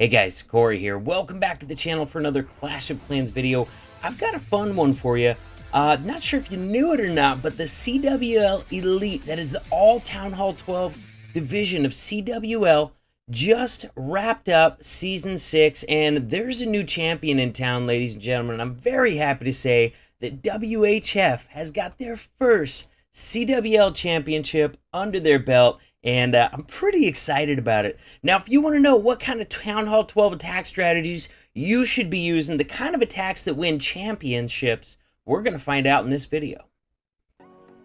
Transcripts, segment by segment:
Hey guys, Cory here. Welcome back to the channel for another Clash of Clans video. I've got a fun one for you. Not sure if you knew it or not, but the CWL Elite, that is the all Town Hall 12 division of CWL, just wrapped up Season 6, and there's a new champion in town, ladies and gentlemen. I'm very happy to say that WHF has got their first CWL championship under their belt, and I'm pretty excited about it. Now, if you want to know what kind of Town Hall 12 attack strategies you should be using, the kind of attacks that win championships, we're going to find out in this video.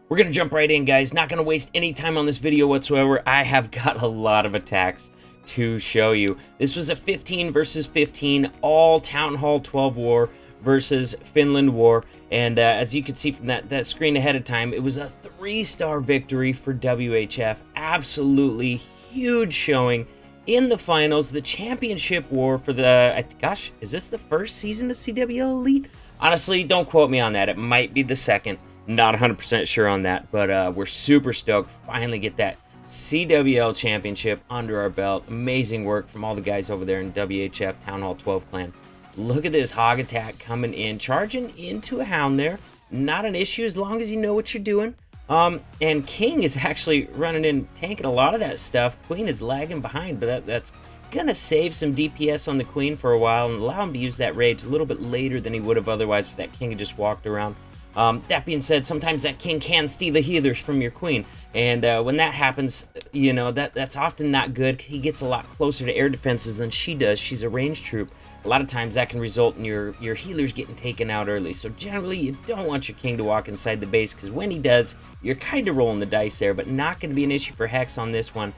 We're going to jump right in, guys. Not going to waste any time on this video whatsoever. I have got a lot of attacks to show you. This was a 15 versus 15 all Town Hall 12 war versus Finland war, and as you can see from that screen ahead of time, it was a 3-star victory for WHF. Absolutely huge showing in the finals. The championship war for the, gosh, is this the first season of CWL Elite? Honestly, don't quote me on that. It might be the second. Not 100% sure on that, but we're super stoked finally get that CWL championship under our belt. Amazing work from all the guys over there in WHF Town Hall 12 clan. Look at this hog attack coming in, charging into a hound there. Not an issue as long as you know what you're doing. And King is actually running in, tanking a lot of that stuff. Queen is lagging behind, but that's gonna save some DPS on the Queen for a while and allow him to use that rage a little bit later than he would have otherwise if that King had just walked around. That being said, sometimes that King can steal the healers from your Queen, and when that happens, you know, that's often not good. He gets a lot closer to air defenses than she does. She's a ranged troop. A lot of times that can result in your healers getting taken out early. So generally, you don't want your King to walk inside the base, because when he does, you're kind of rolling the dice there, but not going to be an issue for Hex on this one.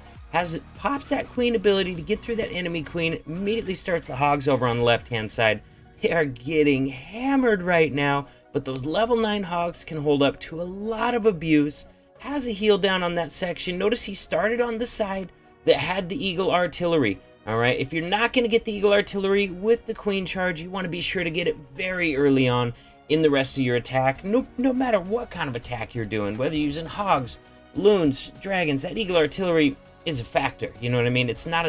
Pops that Queen ability to get through that enemy Queen, immediately starts the hogs over on the left-hand side. They are getting hammered right now, but those level 9 hogs can hold up to a lot of abuse. Has a heal down on that section. Notice he started on the side that had the Eagle Artillery. Alright, if you're not going to get the Eagle Artillery with the Queen charge, you want to be sure to get it very early on in the rest of your attack. No matter what kind of attack you're doing, whether you're using hogs, loons, dragons, that Eagle Artillery is a factor. You know what I mean? It's not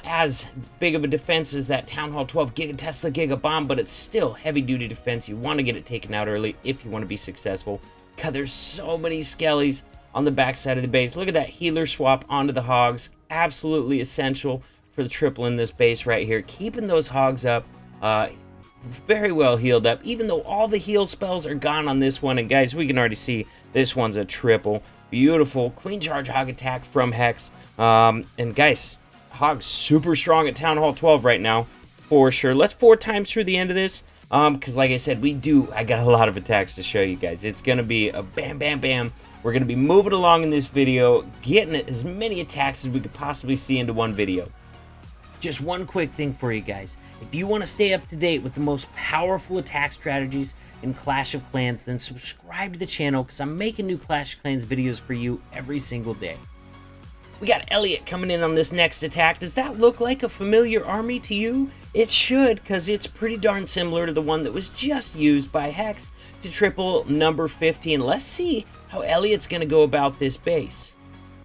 as big of a defense as that Town Hall 12 Giga Tesla Giga Bomb, but it's still heavy-duty defense. You want to get it taken out early if you want to be successful. God, there's so many skellies on the backside of the base. Look at that healer swap onto the hogs. Absolutely essential for the triple in this base right here. Keeping those hogs up, very well healed up, even though all the heal spells are gone on this one. And guys, we can already see this one's a triple. Beautiful Queen charge hog attack from Hex. And guys, Hog's super strong at Town Hall 12 right now, for sure. Let's 4 times through the end of this, because like I said, I got a lot of attacks to show you guys. It's going to be a bam, bam, bam. We're going to be moving along in this video, getting as many attacks as we could possibly see into one video. Just one quick thing for you guys. If you want to stay up to date with the most powerful attack strategies in Clash of Clans, then subscribe to the channel, because I'm making new Clash of Clans videos for you every single day. We got Elliot coming in on this next attack. Does that look like a familiar army to you? It should, because it's pretty darn similar to the one that was just used by Hex to triple number 15. Let's see how Elliot's going to go about this base.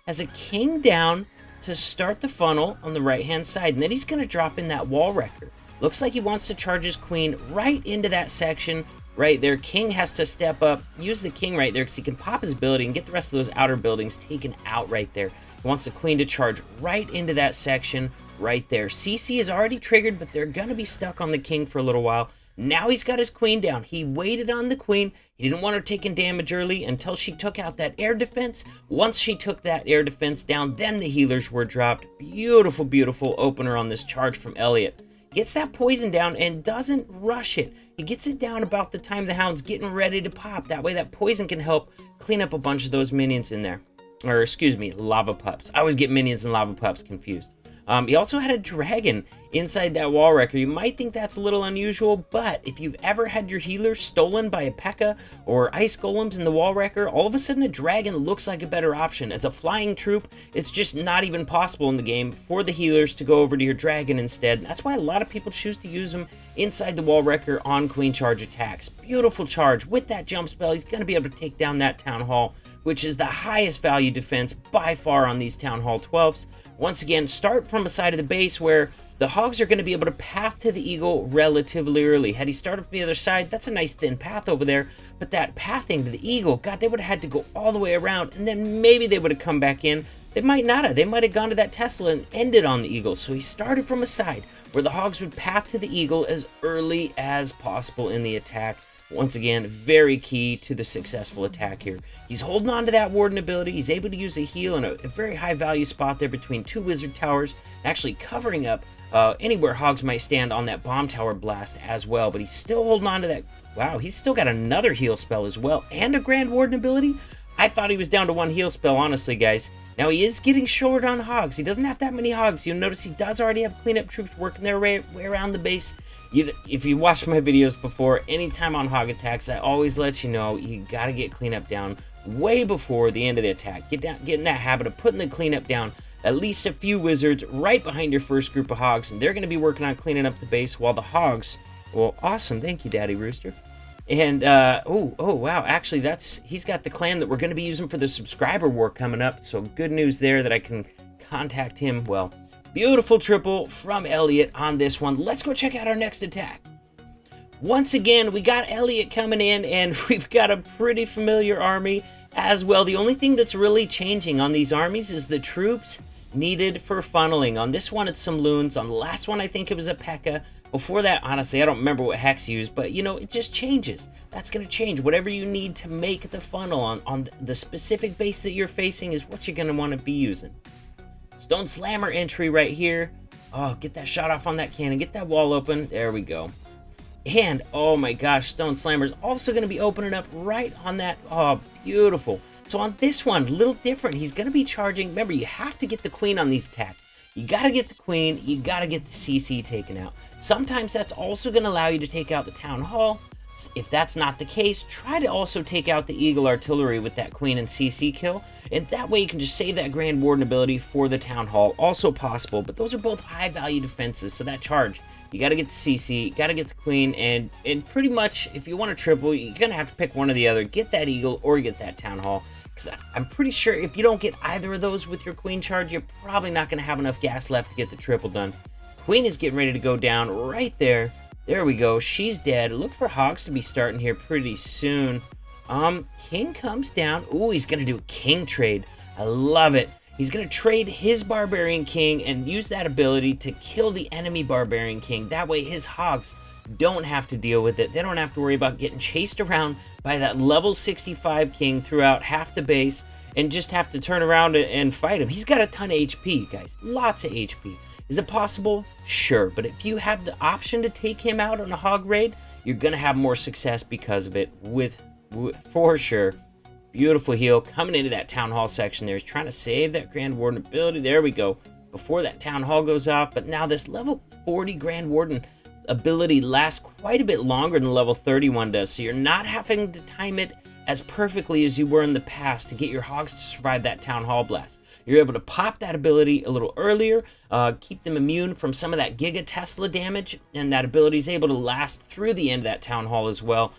Has a King down to start the funnel on the right-hand side, and then he's going to drop in that wall wrecker. Looks like he wants to charge his Queen right into that section right there. King has to step up, use the King right there, because he can pop his ability and get the rest of those outer buildings taken out right there. He wants the Queen to charge right into that section right there. CC is already triggered, but they're going to be stuck on the King for a little while. Now he's got his Queen down. He waited on the Queen. He didn't want her taking damage early until she took out that air defense. Once she took that air defense down, then the healers were dropped. Beautiful, beautiful opener on this charge from Elliot. Gets that poison down and doesn't rush it. He gets it down about the time the hound's getting ready to pop. That way that poison can help clean up a bunch of those minions in there. Or, excuse me, lava pups. I always get minions and lava pups confused. He also had a dragon inside that wall wrecker. You might think that's a little unusual, but if you've ever had your healers stolen by a Pekka or ice golems in the wall wrecker, all of a sudden a dragon looks like a better option. As a flying troop, it's just not even possible in the game for the healers to go over to your dragon instead. That's why a lot of people choose to use them inside the wall wrecker on Queen charge attacks. Beautiful charge with that jump spell. He's going to be able to take down that Town Hall which is the highest value defense by far on these Town Hall 12s. Once again, start from a side of the base where the hogs are going to be able to path to the eagle relatively early. Had he started from the other side, that's a nice thin path over there, but that pathing to the eagle, God, they would have had to go all the way around, and then maybe they would have come back in. They might not have. They might have gone to that Tesla and ended on the eagle. So he started from a side where the hogs would path to the eagle as early as possible in the attack. Once again, very key to the successful attack here. He's holding on to that warden ability. He's able to use a heal in a very high value spot there between two wizard towers, actually covering up anywhere hogs might stand on that bomb tower blast as well. But he's still holding on to that. Wow, he's still got another heal spell as well and a grand warden ability. I thought he was down to one heal spell, honestly, guys. Now, he is getting short on hogs. He doesn't have that many hogs. You'll notice he does already have cleanup troops working their way around the base. If you watched my videos before, anytime on hog attacks, I always let you know you got to get cleanup down way before the end of the attack. Get in that habit of putting the cleanup down. At least a few wizards right behind your first group of hogs, and they're going to be working on cleaning up the base while the hogs... Well, awesome. Thank you, Daddy Rooster. And, oh, wow, actually, he's got the clan that we're going to be using for the subscriber war coming up, so good news there that I can contact him. Well, beautiful triple from Elliot on this one. Let's go check out our next attack. Once again, we got Elliot coming in, and we've got a pretty familiar army as well. The only thing that's really changing on these armies is the troops needed for funneling. On this one, it's some loons. On the last one, I think it was a Pekka. Before that, honestly, I don't remember what Hex used, but, you know, it just changes. That's going to change. Whatever you need to make the funnel on the specific base that you're facing is what you're going to want to be using. Stone Slammer entry right here. Oh, get that shot off on that cannon. Get that wall open. There we go. And, oh my gosh, Stone Slammer's also going to be opening up right on that. Oh, beautiful. So on this one, a little different. He's going to be charging. Remember, you have to get the queen on these attacks. You got to get the queen. You got to get the CC taken out. Sometimes that's also going to allow you to take out the town hall. If that's not the case, try to also take out the Eagle Artillery with that queen and CC kill. And that way you can just save that Grand Warden ability for the town hall. Also possible, but those are both high value defenses. So that charge, you got to get the CC, you got to get the queen, and pretty much if you want to triple, you're going to have to pick one or the other. Get that Eagle or get that town hall. Because I'm pretty sure if you don't get either of those with your queen charge, you're probably not going to have enough gas left to get the triple done. Queen is getting ready to go down right there. There we go. She's dead. Look for hogs to be starting here pretty soon. King comes down. Ooh, he's going to do a king trade. I love it. He's going to trade his barbarian king and use that ability to kill the enemy barbarian king. That way his hogs don't have to deal with it. They don't have to worry about getting chased around by that level 65 king throughout half the base and just have to turn around and fight him. He's got a ton of HP, guys. Lots of HP. Is it possible? Sure. But if you have the option to take him out on a hog raid, you're going to have more success because of it, for sure. Beautiful heal coming into that town hall section there. He's trying to save that Grand Warden ability. There we go. Before that town hall goes off. But now this level 40 Grand Warden ability lasts quite a bit longer than level 31 does. So you're not having to time it as perfectly as you were in the past to get your hogs to survive that town hall blast. You're able to pop that ability a little earlier, keep them immune from some of that Giga Tesla damage, and that ability is able to last through the end of that town hall as well,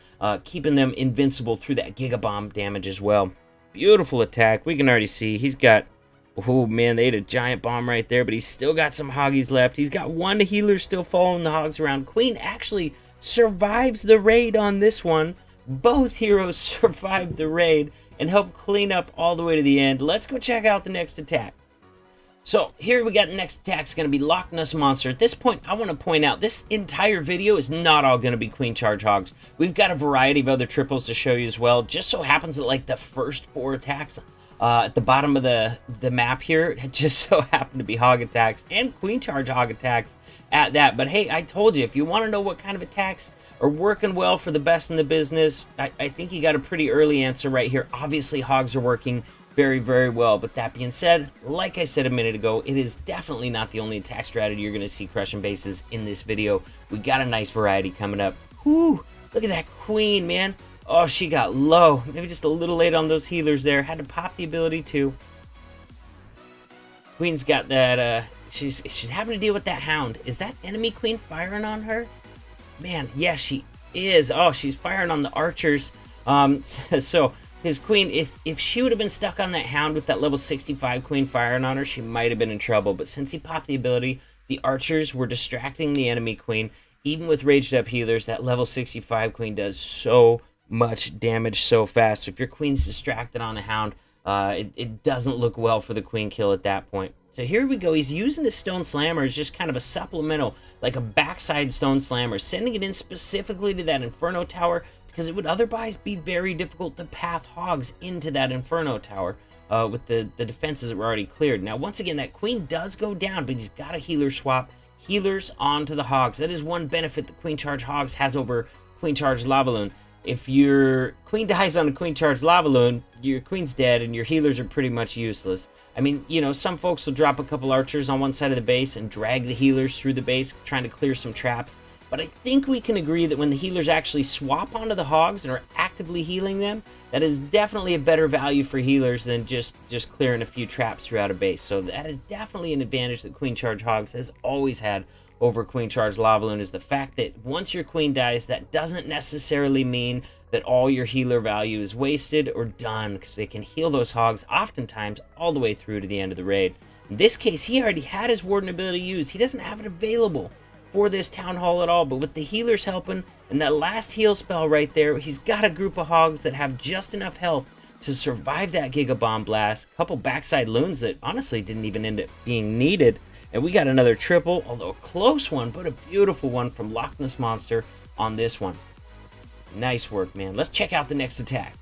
keeping them invincible through that Giga Bomb damage as well. Beautiful attack. We can already see he's got, oh man, they ate a giant bomb right there, but he's still got some hoggies left. He's got one healer still following the hogs around. Queen actually survives the raid on this one. Both heroes survived the raid and help clean up all the way to the end. Let's go check out the next attack. So here we got the next attack is going to be Loch Ness Monster. At this point, I want to point out this entire video is not all going to be Queen Charge Hogs. We've got a variety of other triples to show you as well. Just so happens that like the first 4 attacks at the bottom of the map here, it just so happened to be hog attacks and Queen Charge hog attacks at that. But hey, I told you, if you want to know what kind of attacks are working well for the best in the business, I think you got a pretty early answer right here. Obviously, hogs are working very, very well. But that being said, like I said a minute ago, it is definitely not the only attack strategy you're going to see crushing bases in this video. We got a nice variety coming up. Whew, look at that queen, man. Oh, she got low. Maybe just a little late on those healers there. Had to pop the ability too. Queen's got that, she's having to deal with that hound. Is that enemy queen firing on her? Man, yeah, she is. Oh, she's firing on the archers. So his queen, if she would have been stuck on that hound with that level 65 queen firing on her, she might have been in trouble. But since he popped the ability, the archers were distracting the enemy queen. Even with raged up healers, that level 65 queen does so much damage so fast. So if your queen's distracted on a hound, it doesn't look well for the queen kill at that point. So here we go. He's using the stone slammer as just kind of a supplemental, like a backside stone slammer, sending it in specifically to that inferno tower, because it would otherwise be very difficult to path hogs into that inferno tower with the defenses that were already cleared. Now, once again, that queen does go down, but he's got a healer swap. Healers onto the hogs. That is one benefit the Queen Charge Hogs has over Queen Charge Lavaloon. If your queen dies on a Queen Charge Lavaloon, your queen's dead and your healers are pretty much useless. I mean, you know, some folks will drop a couple archers on one side of the base and drag the healers through the base, trying to clear some traps. But I think we can agree that when the healers actually swap onto the hogs and are actively healing them, that is definitely a better value for healers than just clearing a few traps throughout a base. So that is definitely an advantage that Queen Charge Hogs has always had over Queen Charge Lavaloon, is the fact that once your queen dies, that doesn't necessarily mean that all your healer value is wasted or done, because they can heal those hogs oftentimes all the way through to the end of the raid. In this case, he already had his Warden ability used. He doesn't have it available for this Town Hall at all, but with the healers helping and that last heal spell right there, he's got a group of hogs that have just enough health to survive that Giga Bomb Blast. A couple backside loons that honestly didn't even end up being needed. And we got another triple, although a close one, but a beautiful one from Loch Ness Monster on this one. Nice work, man. Let's check out the next attack.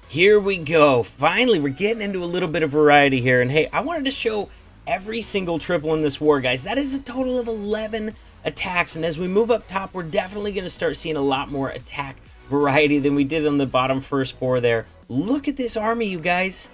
Here we go. Finally, we're getting into a little bit of variety here. And hey, I wanted to show every single triple in this war, guys. That is a total of 11 attacks. And as we move up top, we're definitely going to start seeing a lot more attack variety than we did on the bottom first four there. Look at this army, you guys.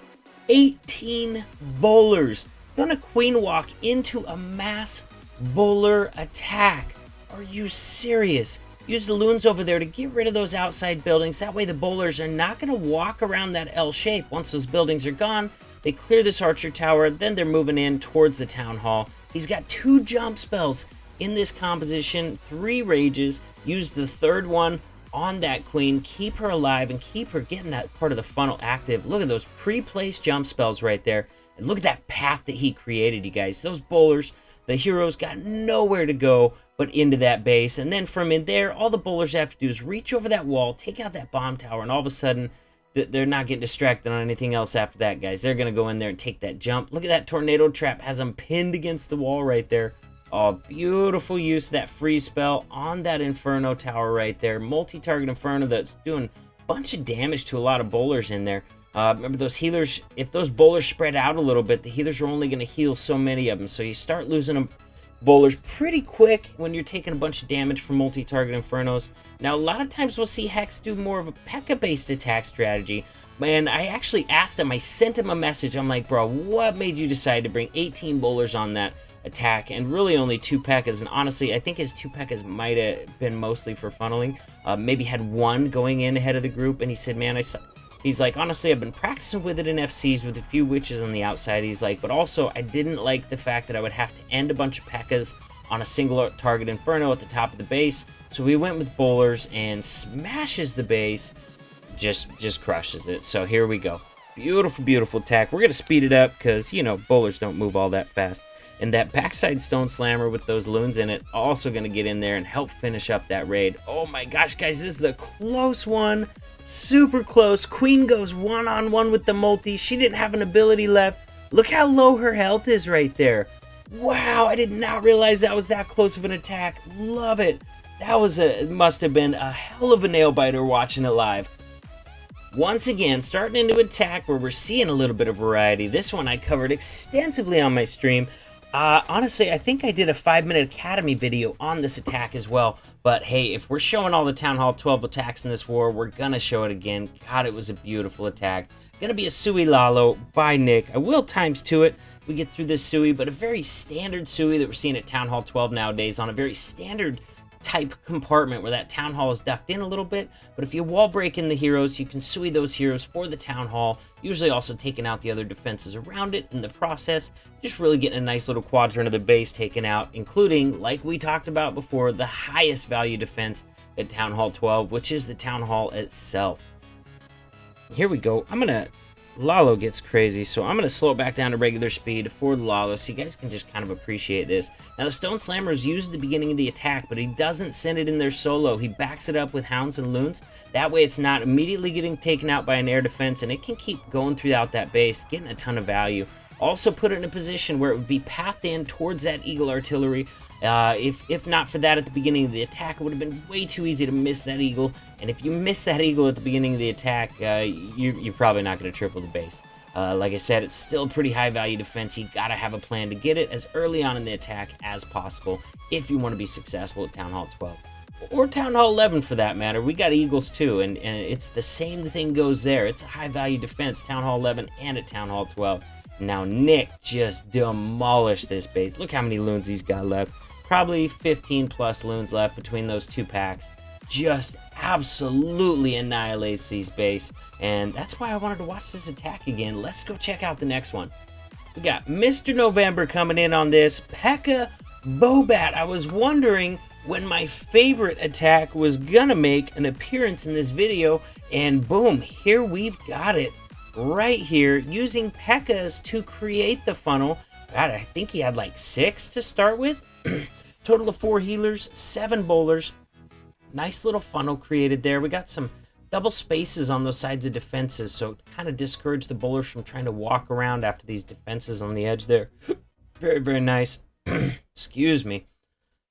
18 bowlers. Gonna queen walk into a mass bowler attack. Are you serious? Use the loons over there to get rid of those outside buildings. That way the bowlers are not going to walk around that L shape. Once those buildings are gone, they clear this archer tower, then they're moving in towards the town hall. He's got 2 jump spells in this composition, 3 rages. Use the third one on that queen, keep her alive and keep her getting that part of the funnel active. Look at those pre-placed jump spells right there. And look at that path that he created, you guys. Those bowlers, the heroes got nowhere to go but into that base. And then from in there, all the bowlers have to do is reach over that wall, take out that bomb tower, and all of a sudden, they're not getting distracted on anything else after that, guys. They're going to go in there and take that jump. Look at that tornado trap. Has them pinned against the wall right there. Oh, beautiful use of that freeze spell on that Inferno tower right there. Multi-target Inferno that's doing a bunch of damage to a lot of bowlers in there. Remember, those healers, if those bowlers spread out a little bit, the healers are only going to heal so many of them. So you start losing them bowlers pretty quick when you're taking a bunch of damage from multi-target Infernos. Now, a lot of times we'll see Hex do more of a Pekka-based attack strategy. Man, I actually asked him, I sent him a message. I'm like, bro, what made you decide to bring 18 bowlers on that attack and really only 2 Pekkas? And honestly, I think his 2 Pekkas might have been mostly for funneling. Maybe had one going in ahead of the group. And he said, man, he's like, honestly, I've been practicing with it in FCs with a few witches on the outside. He's like, but also I didn't like the fact that I would have to end a bunch of Pekkas on a single target Inferno at the top of the base. So we went with bowlers and smashes the base, just crushes it. So here we go. Beautiful, beautiful attack. We're going to speed it up because, you know, bowlers don't move all that fast. And that backside stone slammer with those loons in it also going to get in there and help finish up that raid. Oh my gosh, guys, this is a close one. Super close. Queen goes one-on-one with the multi. She didn't have an ability left. Look how low her health is right there. Wow, I did not realize that was that close of an attack. Love it. That was must have been a hell of a nail biter watching it live. Once again, starting into attack where we're seeing a little bit of variety. This one I covered extensively on my stream. Honestly, I think I did a 5-minute Academy video on this attack as well. But hey, if we're showing all the Town Hall 12 attacks in this war, we're going to show it again. God, it was a beautiful attack. Going to be a Sui Lalo by Nick. I will ×2 it. We get through this Sui, but a very standard Sui that we're seeing at Town Hall 12 nowadays on a very standard type compartment where that Town Hall is ducked in a little bit. But if you wall break in the heroes, you can Sui those heroes for the Town Hall, usually also taking out the other defenses around it in the process. Just really getting a nice little quadrant of the base taken out, including, like we talked about before, the highest value defense at Town Hall 12, which is the Town Hall itself. Here we go. Lalo gets crazy, so I'm gonna slow it back down to regular speed for the Lalo so you guys can just kind of appreciate this. Now the Stone Slammer is used at the beginning of the attack, but he doesn't send it in there solo. He backs it up with Hounds and Loons. That way it's not immediately getting taken out by an air defense, and it can keep going throughout that base, getting a ton of value. Also put it in a position where it would be pathed in towards that Eagle artillery. If not for that at the beginning of the attack, it would have been way too easy to miss that Eagle. And if you miss that Eagle at the beginning of the attack, you're probably not going to triple the base. Like I said, it's still a pretty high value defense. You got to have a plan to get it as early on in the attack as possible if you want to be successful at Town Hall 12. Or Town Hall 11 for that matter. We got Eagles too, and it's the same thing goes there. It's a high value defense, Town Hall 11 and at Town Hall 12. Now Nick just demolished this base. Look how many loons he's got left. Probably 15 plus loons left between those two packs. Just absolutely annihilates these base, and that's why I wanted to watch this attack again. Let's go check out the next one. We got Mr. November coming in on this, Pekka BoBat. I was wondering when my favorite attack was gonna make an appearance in this video, and boom, here we've got it right here, using Pekka's to create the funnel. God, I think he had like 6 to start with. Total of 4 healers, 7 bowlers. Nice little funnel created there. We got some double spaces on those sides of defenses, so it kind of discouraged the bowlers from trying to walk around after these defenses on the edge there. Very, very nice. Excuse me.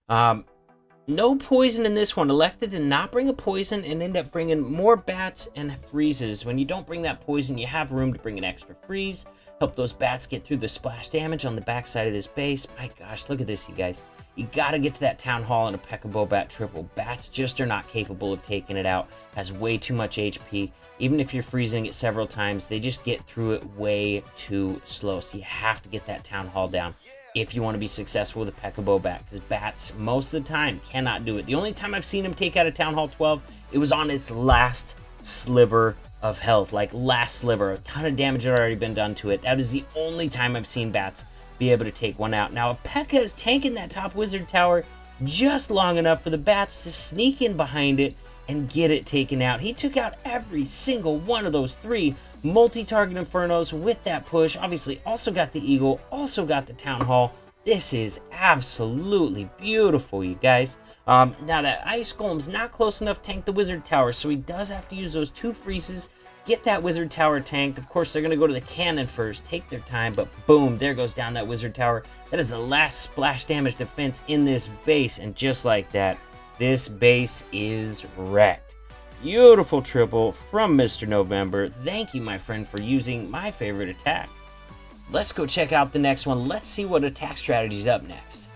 No poison in this one. Elected to not bring a poison and end up bringing more bats and freezes. When you don't bring that poison, you have room to bring an extra freeze. Help those bats get through the splash damage on the backside of this base. My gosh, look at this, you guys. You got to get to that Town Hall and a Pekka BoBat triple. Bats just are not capable of taking it out. Has way too much HP. Even if you're freezing it several times, they just get through it way too slow. So you have to get that Town Hall down if you want to be successful with a Pekka BoBat, because bats most of the time cannot do it. The only time I've seen him take out a Town Hall 12, it was on its last sliver of health, like last sliver. A ton of damage had already been done to it. That is the only time I've seen bats be able to take one out. Now, Pekka is tanking that top wizard tower just long enough for the bats to sneak in behind it and get it taken out. He took out every single one of those 3 multi-target infernos with that push. Obviously also got the Eagle, also got the Town Hall. This is absolutely beautiful, you guys. Now that Ice Golem's not close enough to tank the wizard tower, so he does have to use those 2 freezes, get that wizard tower tanked. Of course, they're going to go to the cannon first, take their time, but boom, there goes down that wizard tower. That is the last splash damage defense in this base, and just like that, this base is wrecked. Beautiful triple from Mr. November. Thank you, my friend, for using my favorite attack. Let's go check out the next one. Let's see what attack strategy is up next.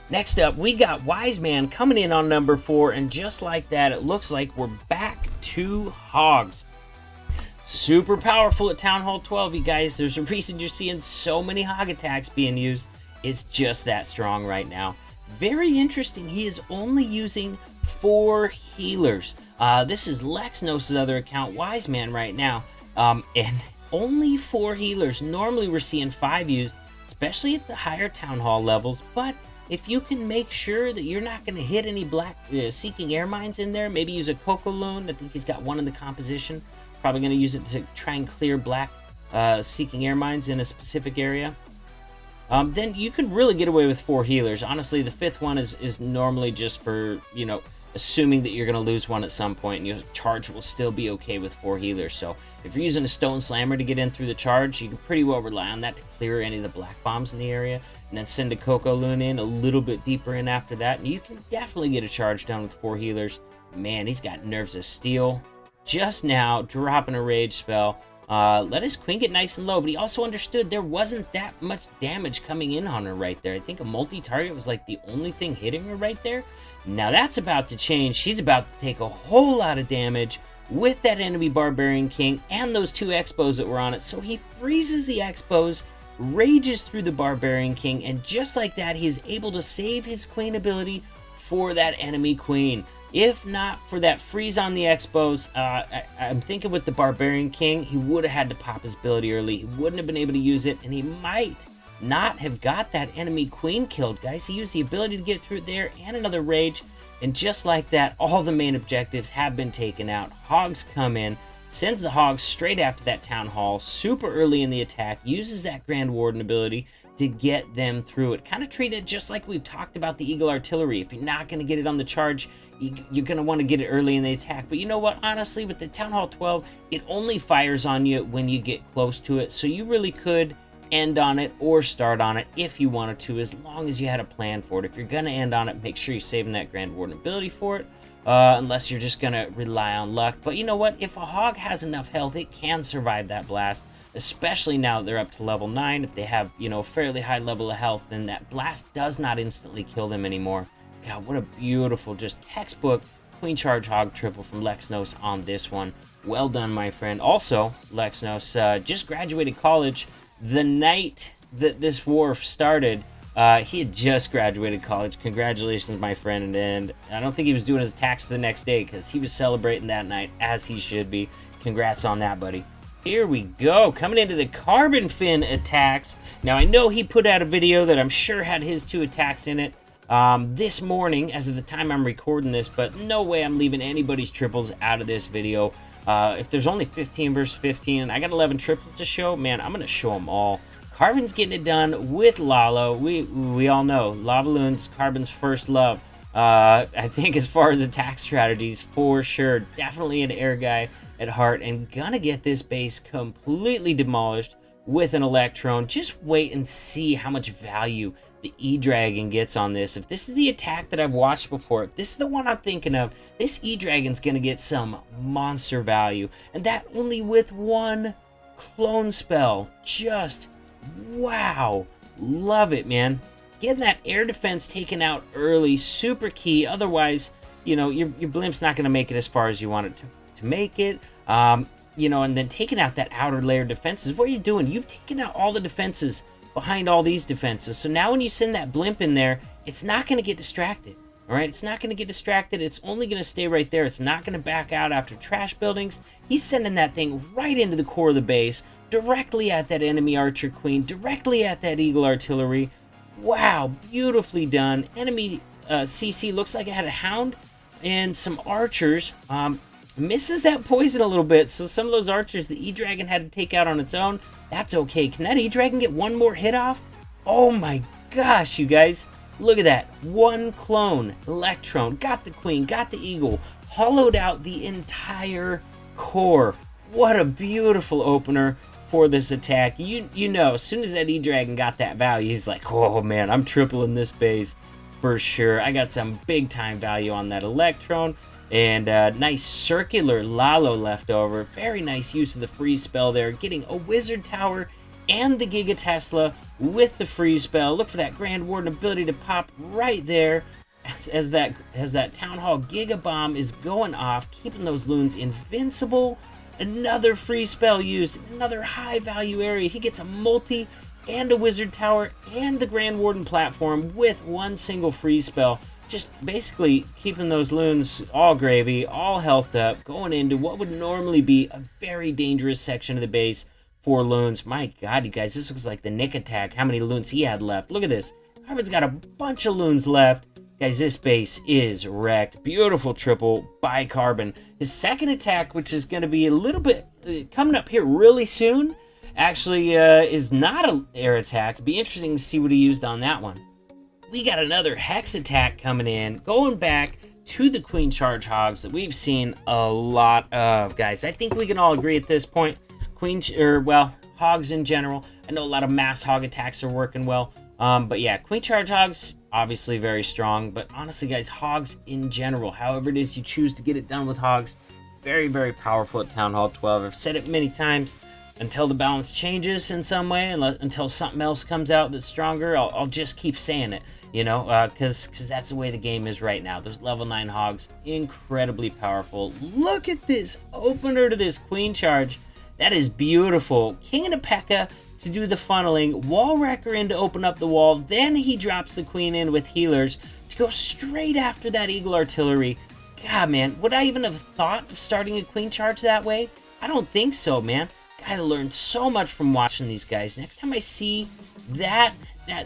Next up, we got Wise Man coming in on number 4, and just like that, it looks like we're back to Hogs. Super powerful at Town Hall 12, you guys. There's a reason you're seeing so many Hog attacks being used. It's just that strong right now. Very interesting, he is only using 4 healers. This is Lexnos' other account, Wise Man, right now. And only 4 healers. Normally we're seeing 5 used, especially at the higher Town Hall levels. But if you can make sure that you're not going to hit any black seeking air mines in there, maybe use a Coco Loon. I think he's got one in the composition. Probably going to use it to try and clear black seeking air mines in a specific area. Then you can really get away with 4 healers. Honestly, the 5th one is normally just for, you know, assuming that you're going to lose one at some point, and your charge will still be okay with 4 healers. So if you're using a Stone Slammer to get in through the charge, you can pretty well rely on that to clear any of the black bombs in the area, and then send a Coco Loon in a little bit deeper in after that, and you can definitely get a charge done with 4 healers. Man, he's got Nerves of Steel. Just now, dropping a Rage spell. Let his Queen get nice and low, but he also understood there wasn't that much damage coming in on her right there. I think a multi-target was like the only thing hitting her right there. Now that's about to change. She's about to take a whole lot of damage with that enemy Barbarian King and those 2 Expos that were on it. So he freezes the Expos, rages through the Barbarian King, and just like that, he is able to save his Queen ability for that enemy Queen. If not for that freeze on the Expos, I'm thinking with the Barbarian King, he would have had to pop his ability early. He wouldn't have been able to use it, and he might not have got that enemy Queen killed, guys. He used the ability to get through there and another Rage, and just like that, all the main objectives have been taken out. Hogs come in, sends the Hogs straight after that Town Hall, super early in the attack, uses that Grand Warden ability to get them through it. Kind of treat it just like we've talked about the Eagle Artillery. If you're not going to get it on the charge, you're going to want to get it early in the attack. But you know what? Honestly, with the Town Hall 12, it only fires on you when you get close to it. So you really could end on it or start on it if you wanted to, as long as you had a plan for it. If you're going to end on it, make sure you're saving that Grand Warden ability for it. Unless you're just going to rely on luck. But you know what? If a Hog has enough health, it can survive that blast. Especially now that they're up to level 9. If they have, you know, a fairly high level of health, then that blast does not instantly kill them anymore. God, what a beautiful, just textbook Queen Charge Hog triple from Lexnos on this one. Well done, my friend. Also, Lexnos just graduated college the night that this war started. He had just graduated college. Congratulations, my friend. And I don't think he was doing his attacks the next day, because he was celebrating that night, as he should be. Congrats on that, buddy. Here we go, coming into the Carbon Fin attacks. Now, I know he put out a video that I'm sure had his 2 attacks in it this morning, as of the time I'm recording this, but no way I'm leaving anybody's triples out of this video. If there's only 15 versus 15, and I got 11 triples to show, man, I'm going to show them all. Carbon's getting it done with Lalo. We all know, Lava Loon's Carbon's first love. I think as far as attack strategies, for sure, definitely an air guy at heart, and gonna get this base completely demolished with an Electron. Just wait and see how much value the E-Dragon gets on this. If this is the attack that I've watched before, if this is the one I'm thinking of, this E-Dragon's gonna get some monster value, and that only with 1 clone spell. Just wow, love it, man. Getting that air defense taken out early, super key. Otherwise, you know, your blimp's not gonna make it as far as you want it to make it. You know, and then taking out that outer layer defenses. What are you doing? You've taken out all the defenses behind all these defenses. So now when you send that blimp in there, it's not going to get distracted. All right, it's not going to get distracted. It's only going to stay right there. It's not going to back out after trash buildings. He's sending that thing right into the core of the base, directly at that enemy Archer Queen, directly at that Eagle Artillery. Wow, beautifully done. Enemy CC looks like it had a Hound and some Archers. Misses that poison a little bit, so some of those Archers the E-Dragon had to take out on its own. That's okay. Can that E-Dragon get 1 more hit off? Oh my gosh, you guys. Look at that. 1 clone. Electron. Got the Queen. Got the Eagle. Hollowed out the entire core. What a beautiful opener for this attack. You know, as soon as that E-Dragon got that value, he's like, oh man, I'm tripling this base for sure. I got some big time value on that Electron. And nice circular Lalo left over. Very nice use of the freeze spell there. Getting a Wizard Tower and the Giga Tesla with the freeze spell. Look for that Grand Warden ability to pop right there as that Town Hall Giga Bomb is going off, keeping those loons invincible. Another freeze spell used, another high value area. He gets a multi and a Wizard Tower and the Grand Warden platform with 1 single freeze spell. Just basically keeping those loons all gravy, all healthed up, going into what would normally be a very dangerous section of the base for loons. My God, you guys, this looks like the Nick attack. How many loons he had left? Look at this. Carbon's got a bunch of loons left. Guys, this base is wrecked. Beautiful triple by Carbon. His second attack, which is going to be a little bit coming up here really soon, actually is not an air attack. It'd be interesting to see what he used on that one. We got another Hex attack coming in, going back to the Queen Charge Hogs that we've seen a lot of, guys. I think we can all agree at this point, Hogs in general. I know a lot of mass Hog attacks are working well, but yeah, Queen Charge Hogs, obviously very strong, but honestly, guys, Hogs in general, however it is you choose to get it done with Hogs, very, very powerful at Town Hall 12. I've said it many times. Until the balance changes in some way, until something else comes out that's stronger, I'll just keep saying it, you know, because that's the way the game is right now. Those level 9 Hogs, incredibly powerful. Look at this opener to this Queen Charge. That is beautiful. King and a Pekka to do the funneling, Wall Wrecker in to open up the wall, then he drops the Queen in with healers to go straight after that Eagle Artillery. God, man, would I even have thought of starting a Queen Charge that way? I don't think so, man. I learned so much from watching these guys. Next time I see that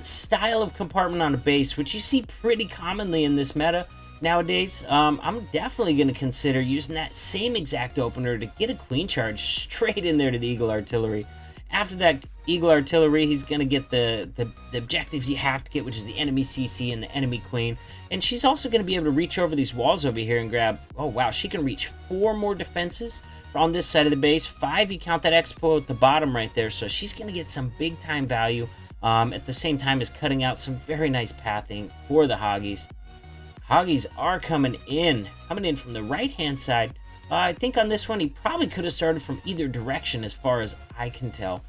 style of compartment on a base, which you see pretty commonly in this meta, nowadays, I'm definitely going to consider using that same exact opener to get a queen charge straight in there to the Eagle Artillery. After that Eagle Artillery, he's going to get the objectives you have to get, which is the enemy CC and the enemy queen. And she's also going to be able to reach over these walls over here and grab, oh wow, she can reach 4 more defenses on this side of the base. 5, you count that expo at the bottom right there. So she's going to get some big time value at the same time as cutting out some very nice pathing for the Hoggies. Hoggies are coming in from the right-hand side. I think on this one, he probably could have started from either direction as far as I can tell.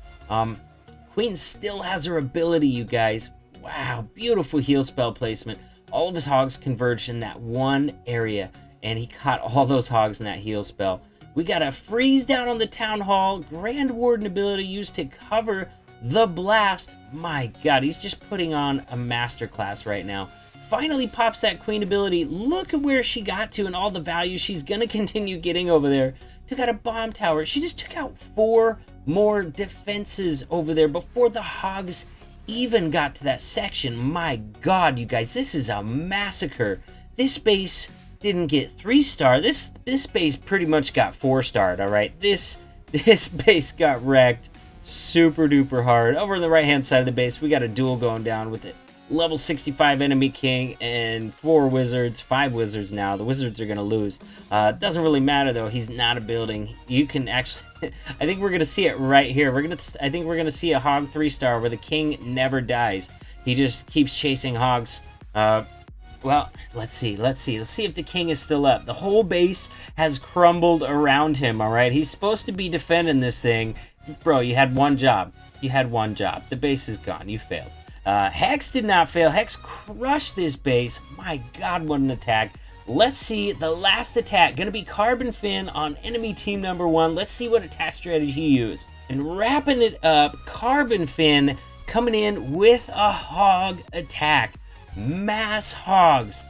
Queen still has her ability, you guys. Wow, beautiful heal spell placement. All of his hogs converged in that one area, and he caught all those hogs in that heal spell. We got a freeze down on the Town Hall. Grand Warden ability used to cover the blast. My God, he's just putting on a masterclass right now. Finally pops that queen ability. Look at where she got to and all the value she's going to continue getting over there. Took out a bomb tower. She just took out 4 more defenses over there before the hogs even got to that section. My God, you guys, this is a massacre. This base didn't get 3-star. This base pretty much got 4-starred, all right? This base got wrecked super duper hard. Over on the right-hand side of the base, we got a duel going down with it. Level 65 enemy king and 4 wizards, 5 wizards now. The wizards are going to lose. Doesn't really matter though. He's not a building. You can actually, I think we're going to see it right here. I think we're going to see a hog 3-star where the king never dies. He just keeps chasing hogs. Well, let's see if the king is still up. The whole base has crumbled around him, all right? He's supposed to be defending this thing. Bro, you had one job. The base is gone. You failed. Hex did not fail. Hex crushed this base. My God, what an attack. Let's see the last attack. Going to be Carbon Fin on enemy team number 1. Let's see what attack strategy he used. And wrapping it up, Carbon Fin coming in with a hog attack. Mass hogs.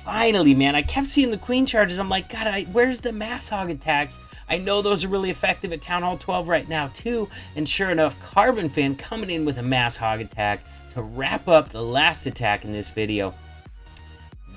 Finally, man. I kept seeing the queen charges. I'm like, God, where's the mass hog attacks? I know those are really effective at Town Hall 12 right now, too. And sure enough, Carbon Fin coming in with a mass hog attack to wrap up the last attack in this video.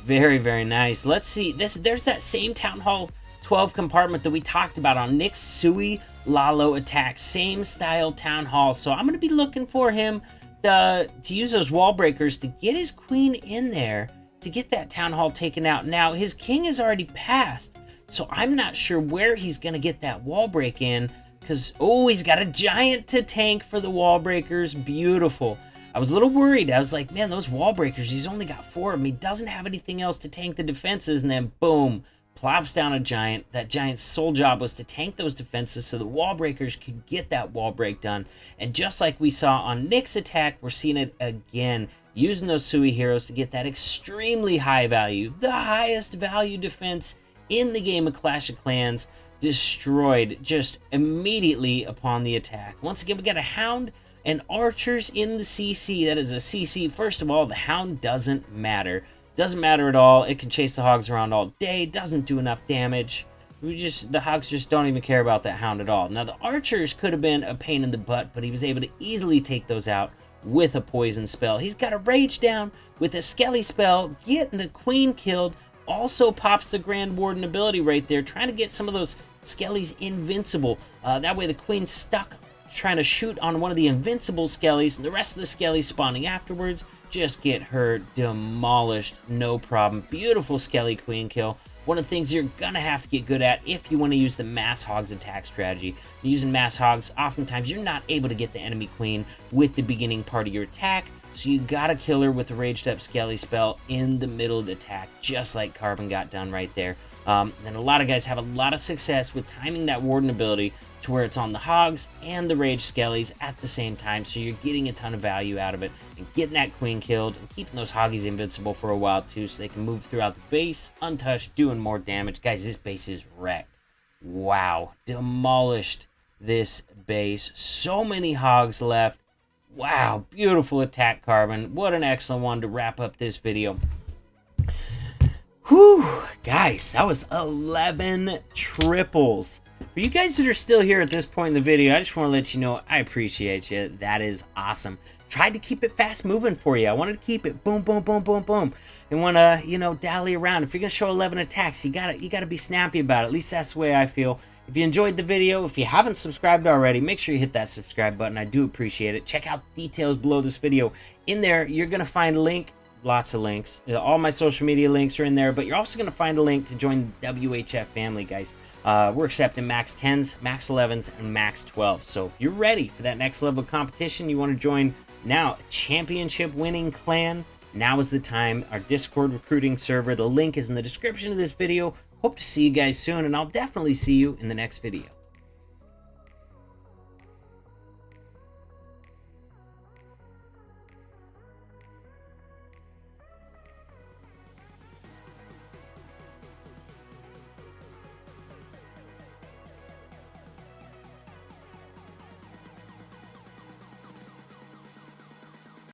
Very, very nice. Let's see. There's that same Town Hall 12 compartment that we talked about on Nick's Sui Lalo Attack. Same style Town Hall. So I'm going to be looking for him to use those wall breakers to get his queen in there to get that Town Hall taken out. Now, his king is already passed, so I'm not sure where he's going to get that wall break in because, oh, he's got a giant to tank for the wall breakers. Beautiful. I was a little worried. I was like, man, those wall breakers, he's only got 4 of them. He doesn't have anything else to tank the defenses. And then, boom, plops down a giant. That giant's sole job was to tank those defenses so the wall breakers could get that wall break done. And just like we saw on Nick's attack, we're seeing it again, using those Sui heroes to get that extremely high value, the highest value defense in the game of Clash of Clans, destroyed just immediately upon the attack. Once again, we got a Hound and archers in the CC. That is a CC. First of all, the Hound doesn't matter. Doesn't matter at all. It can chase the hogs around all day. Doesn't do enough damage. The hogs just don't even care about that Hound at all. Now, the archers could have been a pain in the butt, but he was able to easily take those out with a poison spell. He's got a rage down with a skelly spell, getting the queen killed. Also pops the Grand Warden ability right there, trying to get some of those skellies invincible. That way the queen's stuck trying to shoot on one of the invincible skellies, and the rest of the skellies spawning afterwards just get her demolished, no problem. Beautiful skelly queen kill. One of the things you're gonna have to get good at if you want to use the mass hogs attack strategy. Using mass hogs, oftentimes you're not able to get the enemy queen with the beginning part of your attack, so you gotta kill her with the raged up skelly spell in the middle of the attack, just like Carbon got done right there. And a lot of guys have a lot of success with timing that Warden ability to where it's on the hogs and the rage skellies at the same time, so you're getting a ton of value out of it and getting that queen killed and keeping those hoggies invincible for a while too, so they can move throughout the base untouched, doing more damage. Guys, this base is wrecked. Wow, demolished this base. So many hogs left. Wow, beautiful attack, Carbon. What an excellent one to wrap up this video. Whew, guys, that was 11 triples. For you guys that are still here at this point in the video, I just want to let you know I appreciate you. That is awesome. tried to keep it fast moving for you. I wanted to keep it boom, boom, boom, boom, boom. And want to, you know, dally around. If you're going to show 11 attacks, you gotta be snappy about it. At least that's the way I feel. If you enjoyed the video, if you haven't subscribed already, make sure you hit that subscribe button. I do appreciate it. Check out the details below this video. In there, you're going to find a link, lots of links. All my social media links are in there, but you're also going to find a link to join the WHF family, guys. We're accepting max 10s, max 11s, and max 12s. So if you're ready for that next level of competition, you want to join now a championship winning clan, now is the time. Our Discord recruiting server, the link is in the description of this video. Hope to see you guys soon, and I'll definitely see you in the next video.